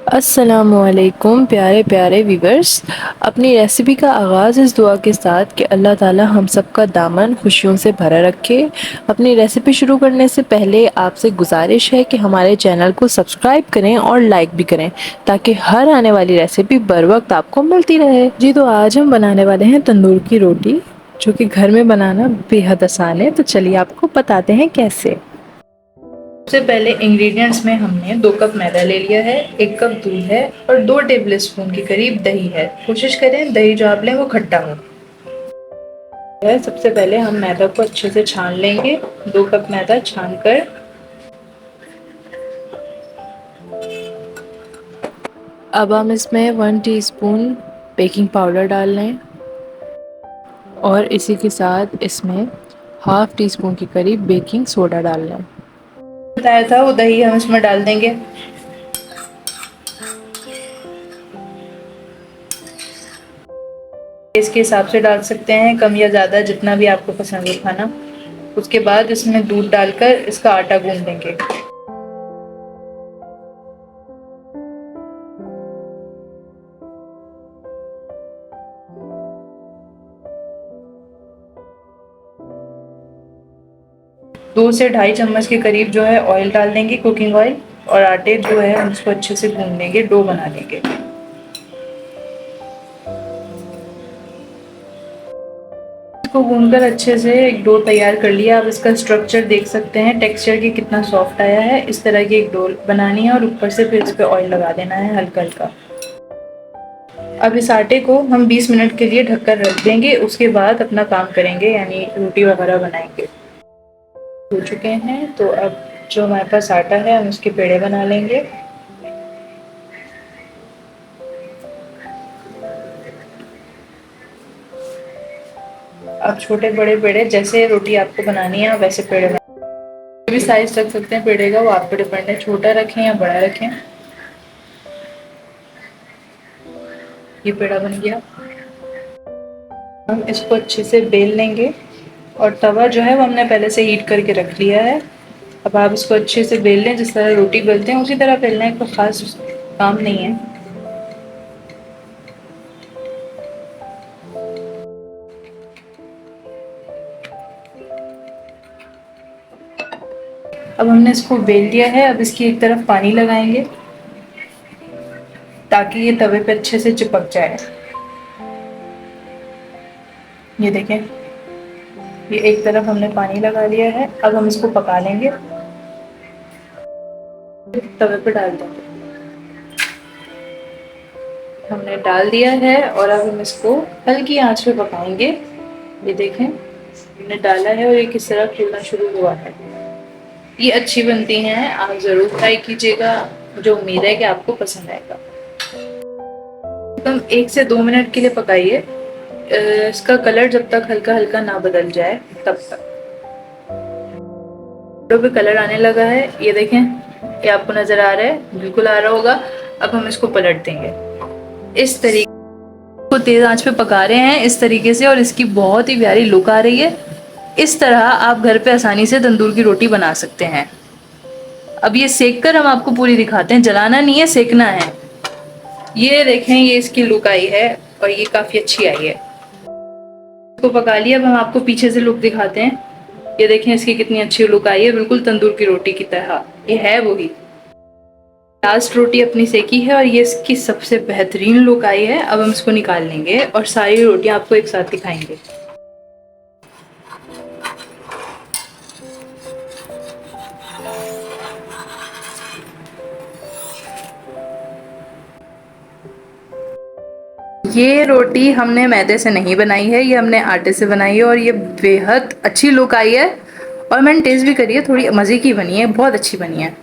अस्सलामुअलैकुम प्यारे प्यारे व्यूवर्स। अपनी रेसिपी का आगाज़ इस दुआ के साथ कि अल्लाह ताला हम सब का दामन खुशियों से भरा रखे। अपनी रेसिपी शुरू करने से पहले आपसे गुजारिश है कि हमारे चैनल को सब्सक्राइब करें और लाइक भी करें ताकि हर आने वाली रेसिपी बर वक्त आपको मिलती रहे। जी तो आज हम बनाने वाले हैं तंदूर की रोटी, जो कि घर में बनाना बेहद आसान है। तो चलिए आपको बताते हैं कैसे। सबसे पहले इंग्रेडिएंट्स में हमने 2 कप मैदा ले लिया है, 1 कप दूध है और 2 टेबल स्पून के करीब दही है। कोशिश करें दही जो आप लें वो खट्टा हो। सबसे पहले हम मैदा को अच्छे से छान लेंगे। 2 कप मैदा छान कर अब हम इसमें 1 टीस्पून बेकिंग पाउडर डाल लें और इसी के साथ इसमें हाफ टी स्पून के करीब बेकिंग सोडा डाल लें। बताया था वो दही हम इसमें डाल देंगे। इसके हिसाब से डाल सकते हैं, कम या ज़्यादा जितना भी आपको पसंद हो खाना। उसके बाद इसमें दूध डालकर इसका आटा गूंद देंगे। दो से ढाई चम्मच के करीब जो है ऑयल डाल देंगे, कुकिंग ऑयल, और आटे जो है हम इसको अच्छे से गूंद लेंगे, डो बना लेंगे। इसको गूंदकर अच्छे से एक डो तैयार कर लिया। आप इसका स्ट्रक्चर देख सकते हैं, टेक्सचर की कितना सॉफ्ट आया है। इस तरह की एक डो बनानी है और ऊपर से फिर इस पे ऑयल लगा देना है हल्का हल्का। अब इस आटे को हम 20 मिनट के लिए ढककर रख देंगे। उसके बाद अपना काम करेंगे, यानी रोटी वगैरह बनाएंगे। हो चुके हैं, तो अब जो हमारे पास आटा है हम उसके पेड़े बना लेंगे। अब छोटे बड़े पेड़े, जैसे रोटी आपको बनानी है वैसे पेड़े कोई भी साइज रख सकते हैं पेड़े का, वो आप पे डिपेंड है, छोटा रखें या बड़ा रखें। ये पेड़ा बन गया। हम इसको अच्छे से बेल लेंगे और तवा जो है वो हमने पहले से हीट करके रख लिया है। अब आप इसको अच्छे से बेल लें, जिस तरह रोटी बेलते हैं उसी तरह बेलना है, कोई खास काम नहीं है। अब हमने इसको बेल लिया है। अब इसकी एक तरफ पानी लगाएंगे ताकि ये तवे पे अच्छे से चिपक जाए। ये देखें, ये एक तरफ हमने पानी लगा लिया है। अब हम इसको पका लेंगे, तवे पे डाल देंगे। हमने डाल दिया है और अब हम इसको हल्की आंच पे पकाएंगे। ये देखें, हमने डाला है और ये किस तरह फूलना शुरू हुआ है। ये अच्छी बनती हैं, आप ज़रूर ट्राई कीजिएगा। मुझे उम्मीद है कि आपको पसंद आएगा। कम 1 से 2 मिनट के लिए पकाइए। इसका कलर जब तक हल्का हल्का ना बदल जाए तब तक। भी कलर आने लगा है, ये देखें, ये आपको नजर आ रहा है, बिल्कुल आ रहा होगा। अब हम इसको पलट देंगे। इस तरीके को तेज आंच पे पका रहे हैं इस तरीके से, और इसकी बहुत ही प्यारी लुक आ रही है। इस तरह आप घर पे आसानी से तंदूर की रोटी बना सकते हैं। अब ये सेक कर हम आपको पूरी दिखाते हैं, जलाना नहीं है, सेकना है। ये देखें, ये इसकी लुक आई है और ये काफी अच्छी आई है। इसको पका लिया। अब हम आपको पीछे से लुक दिखाते हैं। ये देखें, इसकी कितनी अच्छी लुक आई है, बिल्कुल तंदूर की रोटी की तरह। ये है वही। लास्ट रोटी अपनी सेकी है और ये इसकी सबसे बेहतरीन लुक आई है। अब हम इसको निकाल लेंगे और सारी रोटियां आपको एक साथ दिखाएंगे। ये रोटी हमने मैदे से नहीं बनाई है, ये हमने आटे से बनाई है और ये बेहद अच्छी लुक आई है। और मैंने टेस्ट भी करी है, थोड़ी मज़े की बनी है, बहुत अच्छी बनी है।